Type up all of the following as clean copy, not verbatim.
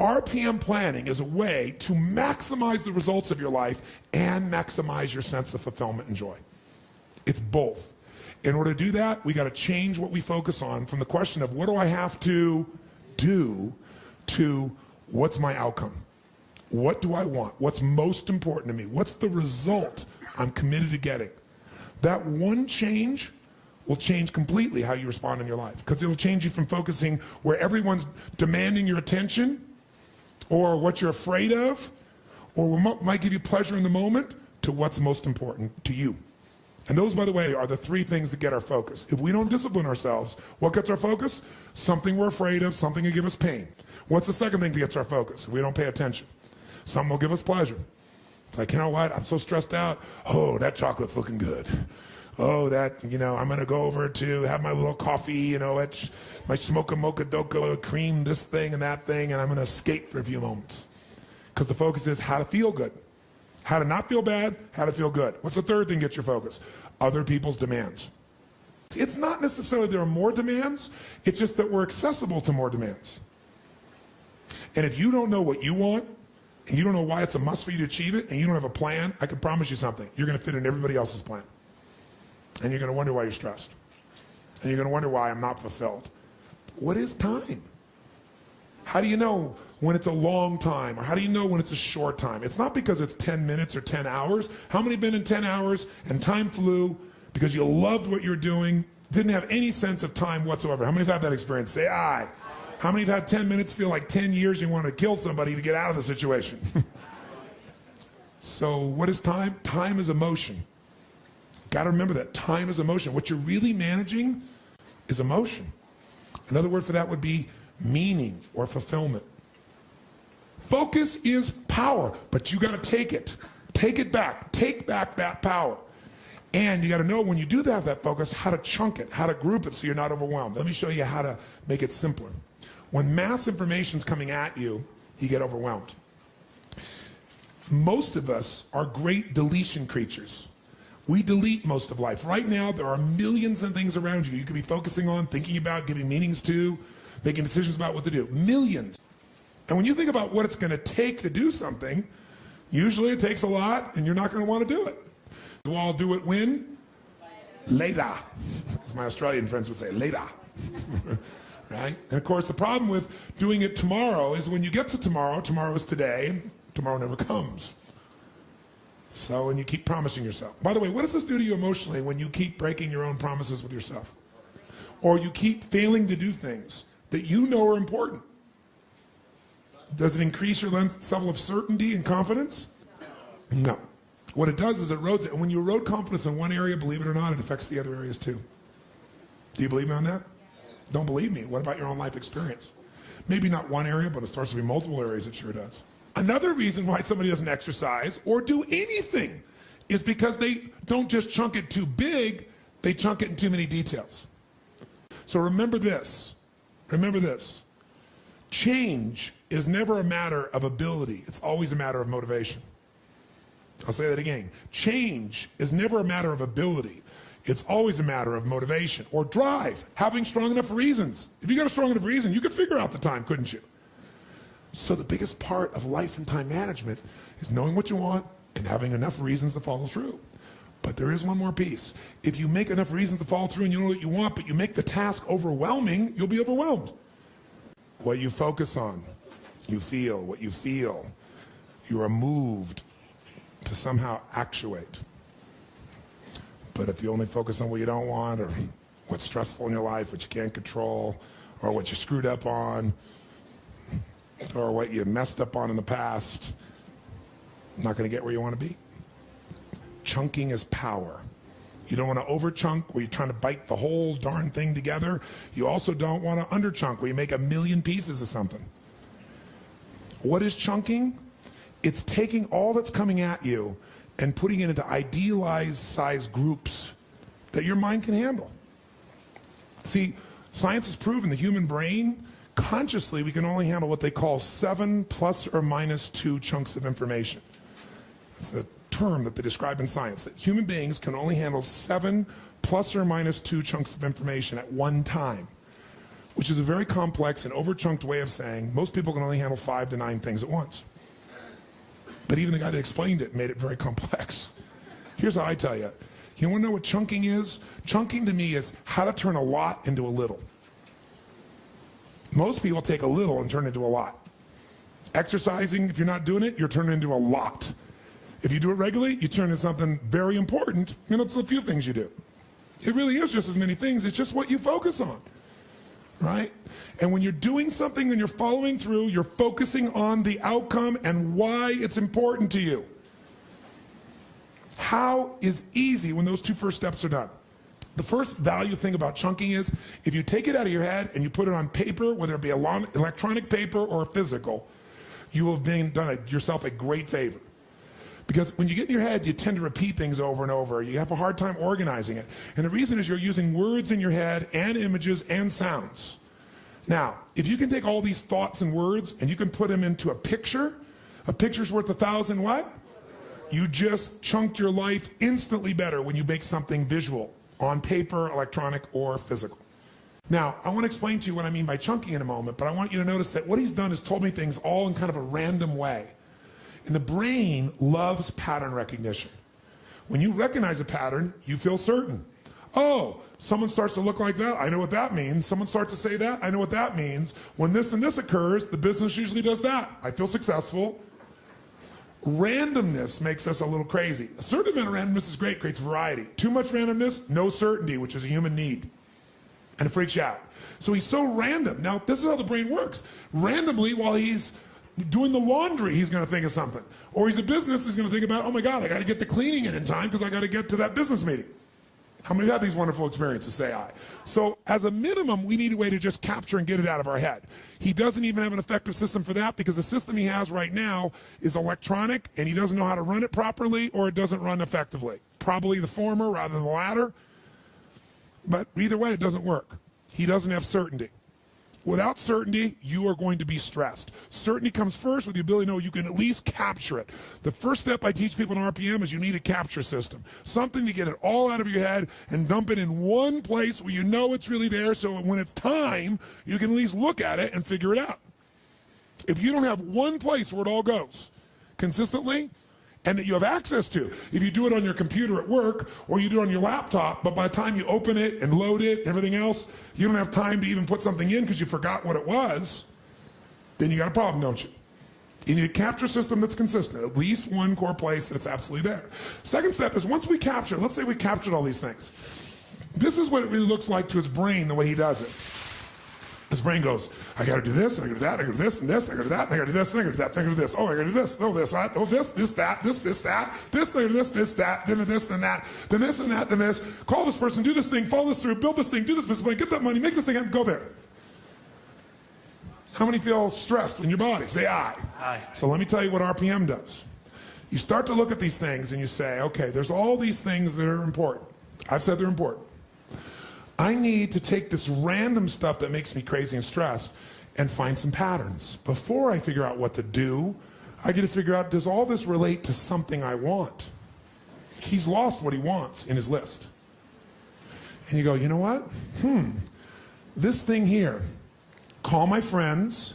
RPM planning is a way to maximize the results of your life and maximize your sense of fulfillment and joy. It's both. In order to do that, we got to change what we focus on from the question of what do I have to do to what's my outcome? What do I want? What's most important to me? What's the result I'm committed to getting? That one change will change completely how you respond in your life, because it'll change you from focusing where everyone's demanding your attention or what you're afraid of or what might give you pleasure in the moment to what's most important to you. And those, by the way, are the three things that get our focus. If we don't discipline ourselves, what gets our focus? Something we're afraid of, something that give us pain. What's the second thing that gets our focus? If we don't pay attention, something will give us pleasure. It's like, you know what, I'm so stressed out. Oh, that chocolate's looking good. Oh, that, I'm going to go over to have my little coffee, my smoke a mocha doka, cream, this thing and that thing, and I'm going to escape for a few moments. Because the focus is how to feel good. How to not feel bad, how to feel good. What's the third thing that gets your focus? Other people's demands. It's not necessarily there are more demands, it's just that we're accessible to more demands. And if you don't know what you want, and you don't know why it's a must for you to achieve it, and you don't have a plan, I can promise you something. You're going to fit in everybody else's plan. And you're going to wonder why you're stressed. And you're going to wonder why I'm not fulfilled. What is time? How do you know when it's a long time, or how do you know when it's a short time? It's not because it's 10 minutes or 10 hours. How many have been in 10 hours and time flew because you loved what you're doing, didn't have any sense of time whatsoever? How many have had that experience? Say aye. How many have had 10 minutes feel like 10 years you want to kill somebody to get out of the situation? So what is time? Time is emotion. Got to remember that time is emotion. What you're really managing is emotion. Another word for that would be meaning or fulfillment. Focus is power, but you got to take it. Take it back. Take back that power. And you got to know when you do have that focus, how to chunk it, how to group it so you're not overwhelmed. Let me show you how to make it simpler. When mass information is coming at you, you get overwhelmed. Most of us are great deletion creatures. We delete most of life. Right now, there are millions of things around you could be focusing on, thinking about, giving meanings to, making decisions about what to do. Millions. And when you think about what it's going to take to do something, usually it takes a lot, and you're not going to want to do it. We'll all do it when? Later. As my Australian friends would say, later. Right? And of course, the problem with doing it tomorrow is when you get to tomorrow, tomorrow is today, and tomorrow never comes. So, and you keep promising yourself. By the way, what does this do to you emotionally when you keep breaking your own promises with yourself? Or you keep failing to do things that you know are important? Does it increase your level of certainty and confidence? No. What it does is it erodes it. And when you erode confidence in one area, believe it or not, it affects the other areas too. Do you believe me on that? Don't believe me. What about your own life experience? Maybe not one area, but it starts to be multiple areas. It sure does. Another reason why somebody doesn't exercise or do anything is because they don't just chunk it too big, they chunk it in too many details. So remember this. Remember this. Change is never a matter of ability. It's always a matter of motivation. I'll say that again. Change is never a matter of ability. It's always a matter of motivation or drive, having strong enough reasons. If you got a strong enough reason, you could figure out the time, couldn't you? So the biggest part of life and time management is knowing what you want and having enough reasons to follow through. But there is one more piece. If you make enough reasons to follow through and you know what you want, but you make the task overwhelming, you'll be overwhelmed. What you focus on, you feel. What you feel, you are moved to somehow actuate. But if you only focus on what you don't want, or what's stressful in your life, what you can't control, or what you screwed up on, or what you messed up on in the past, you're not going to get where you want to be. Chunking is power. You don't want to over-chunk where you're trying to bite the whole darn thing together. You also don't want to under-chunk where you make a million pieces of something. What is chunking? It's taking all that's coming at you and putting it into idealized size groups that your mind can handle. See, science has proven the human brain, consciously, we can only handle what they call 7 ± 2 chunks of information. It's the term that they describe in science, that human beings can only handle 7 ± 2 chunks of information at one time. which is a very complex and over-chunked way of saying most people can only handle 5 to 9 things at once. But even the guy that explained it made it very complex. Here's how I tell you. You want to know what chunking is? Chunking to me is how to turn a lot into a little. Most people take a little and turn it into a lot. Exercising, if you're not doing it, you're turning into a lot. If you do it regularly, you turn into something very important, and it's a few things you do. It really is just as many things, it's just what you focus on, right? And when you're doing something and you're following through, you're focusing on the outcome and why it's important to you. How is easy when those 2 first steps are done? The first value thing about chunking is if you take it out of your head and you put it on paper, whether it be electronic paper or physical, you will have done yourself a great favor. Because when you get in your head, you tend to repeat things over and over. You have a hard time organizing it. And the reason is you're using words in your head and images and sounds. Now, if you can take all these thoughts and words and you can put them into a picture's worth 1,000 what? You just chunked your life instantly better when you make something visual on paper, electronic, or physical. Now, I want to explain to you what I mean by chunking in a moment, but I want you to notice that what he's done is told me things all in kind of a random way. And the brain loves pattern recognition. When you recognize a pattern, you feel certain. Oh, someone starts to look like that, I know what that means. Someone starts to say that, I know what that means. When this and this occurs, the business usually does that. I feel successful. Randomness makes us a little crazy. A certain amount of randomness is great, creates variety. Too much randomness, no certainty, which is a human need. And it freaks you out. So he's so random. Now, this is how the brain works. Randomly, while he's doing the laundry, he's going to think of something. Or he's a business, he's going to think about, oh my God, I got to get the cleaning in time because I got to get to that business meeting. How many have these wonderful experiences? Say aye. So as a minimum, we need a way to just capture and get it out of our head. He doesn't even have an effective system for that because the system he has right now is electronic and he doesn't know how to run it properly or it doesn't run effectively. Probably the former rather than the latter. But either way, it doesn't work. He doesn't have certainty. Without certainty, you are going to be stressed. Certainty comes first with the ability to know you can at least capture it. The first step I teach people in RPM is you need a capture system. Something to get it all out of your head and dump it in one place where you know it's really there so when it's time, you can at least look at it and figure it out. If you don't have one place where it all goes consistently, and that you have access to. If you do it on your computer at work or you do it on your laptop, but by the time you open it and load it and everything else, you don't have time to even put something in because you forgot what it was, then you got a problem, don't you? You need a capture system that's consistent, at least one core place that's absolutely there. Second step is once we capture, let's say we captured all these things. This is what it really looks like to his brain the way he does it. His brain goes, I got to do this, and I got to do that, I got to do this, and this, I got to do that, and I got to do this, and I got to do that, and I got to do this. Oh, I got to do this, oh, this, oh, this, that, this, that, this, that, then this, then that, then this, and that, then this. Call this person, do this thing, follow this through, build this thing, do this business plan, get that money, make this thing happen, go there. How many feel stressed in your body? Say aye. Aye. So let me tell you what RPM does. You start to look at these things and you say, okay, there's all these things that are important. I've said they're important. I need to take this random stuff that makes me crazy and stressed and find some patterns. Before I figure out what to do, I get to figure out, does all this relate to something I want? He's lost what he wants in his list. And you go, you know what? This thing here, call my friends.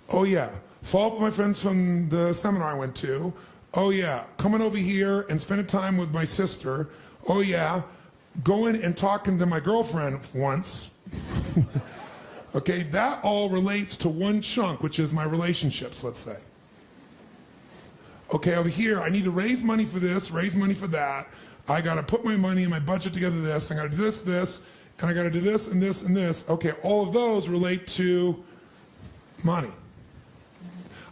Oh yeah, follow up with my friends from the seminar I went to. Oh yeah, coming over here and spending time with my sister. Oh yeah, going and talking to my girlfriend once. Okay, that all relates to one chunk, which is my relationships, let's say. Okay, over here, I need to raise money for this, raise money for that. I got to put my money and my budget together this. I got to do this, this, and I got to do this and this and this. Okay, all of those relate to money.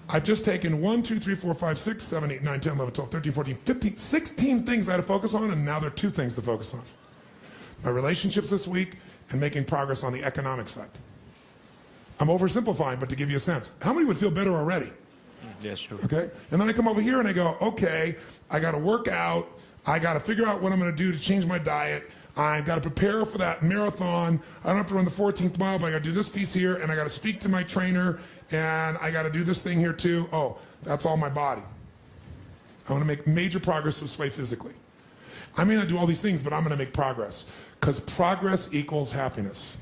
I've just taken 1, 2, 3, 4, 5, 6, 7, 8, 9, 10, 11, 12, 13, 14, 15, 16 things I had to focus on, and now there are 2 things to focus on. My relationships this week and making progress on the economic side. I'm oversimplifying, but to give you a sense. How many would feel better already? Yeah, sure. Okay, and then I come over here and I go, okay, I got to work out. I got to figure out what I'm going to do to change my diet. I got to prepare for that marathon. I don't have to run the 14th mile, but I got to do this piece here, and I got to speak to my trainer, and I got to do this thing here too. Oh, that's all my body. I want to make major progress this way physically. I may not do all these things, but I'm going to make progress because progress equals happiness.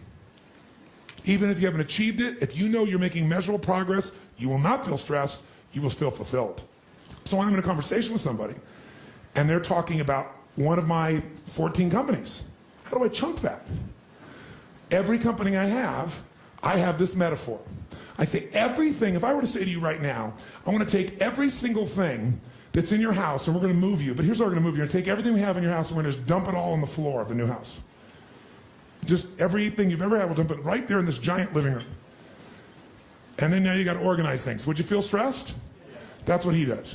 Even if you haven't achieved it, if you know you're making measurable progress, you will not feel stressed, you will feel fulfilled. So I'm in a conversation with somebody, and they're talking about one of my 14 companies. How do I chunk that? Every company I have this metaphor. I say everything, if I were to say to you right now, I want to take every single thing that's in your house and we're going to move you, but here's how we're going to move you. We're going to take everything we have in your house and we're going to just dump it all on the floor of the new house. Just everything you've ever had, we'll dump it right there in this giant living room. And then now you got to organize things. Would you feel stressed? That's what he does.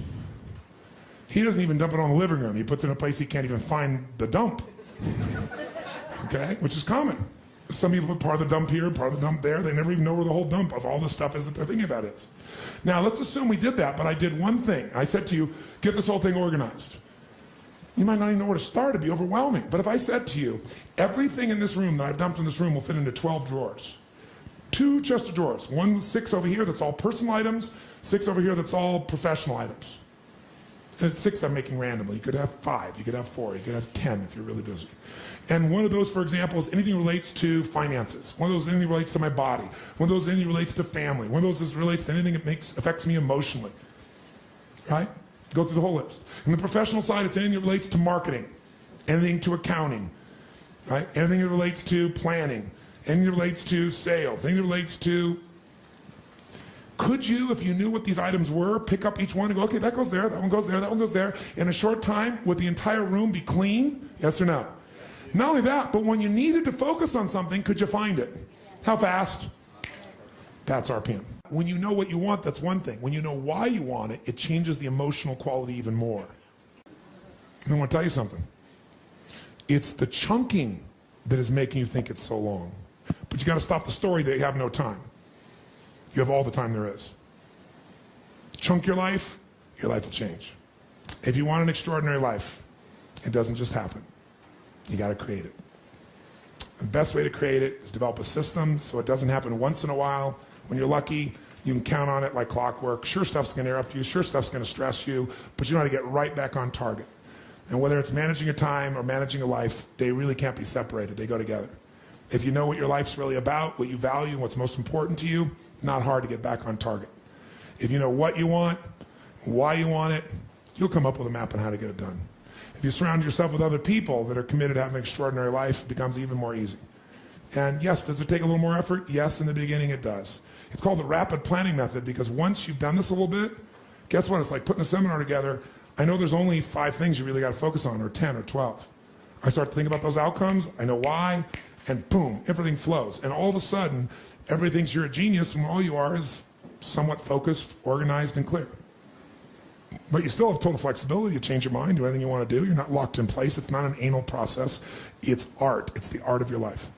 He doesn't even dump it on the living room. He puts it in a place he can't even find the dump. Okay, which is common. Some people put part of the dump here, part of the dump there. They never even know where the whole dump of all the stuff is that they're thinking about is. Now, let's assume we did that, but I did one thing. I said to you, get this whole thing organized. You might not even know where to start. It'd be overwhelming. But if I said to you, everything in this room that I've dumped in this room will fit into 12 drawers. 2 chests of drawers. 1 with 6 over here that's all personal items, 6 over here that's all professional items. And it's 6 I'm making randomly. You could have 5, you could have 4, you could have 10 if you're really busy. And one of those, for example, is anything relates to finances. One of those anything relates to my body. One of those anything relates to family. One of those is relates to anything that affects me emotionally. Right? Go through the whole list. On the professional side, it's anything that relates to marketing, anything to accounting, right? Anything that relates to planning, anything that relates to sales, anything that relates to... Could you, if you knew what these items were, pick up each one and go, okay, that goes there, that one goes there, that one goes there, in a short time, would the entire room be clean? Yes or no? Not only that, but when you needed to focus on something, could you find it? How fast? That's RPM. When you know what you want, that's one thing. When you know why you want it, it changes the emotional quality even more. And I want to tell you something. It's the chunking that is making you think it's so long. But you got to stop the story that you have no time. You have all the time there is. Chunk your life will change. If you want an extraordinary life, it doesn't just happen. You got to create it. The best way to create it is develop a system so it doesn't happen once in a while. When you're lucky, you can count on it like clockwork. Sure stuff's going to interrupt you. Sure stuff's going to stress you. But you know how to get right back on target. And whether it's managing your time or managing a life, they really can't be separated. They go together. If you know what your life's really about, what you value, what's most important to you, it's not hard to get back on target. If you know what you want, why you want it, you'll come up with a map on how to get it done. If you surround yourself with other people that are committed to having an extraordinary life, it becomes even more easy. And yes, does it take a little more effort? Yes, in the beginning it does. It's called the rapid planning method because once you've done this a little bit, guess what? It's like putting a seminar together. I know there's only 5 things you really got to focus on, or 10 or 12. I start to think about those outcomes, I know why, and boom, everything flows. And all of a sudden, everybody thinks you're a genius when all you are is somewhat focused, organized, and clear. But you still have total flexibility to change your mind, do anything you want to do. You're not locked in place. It's not an anal process. It's art. It's the art of your life.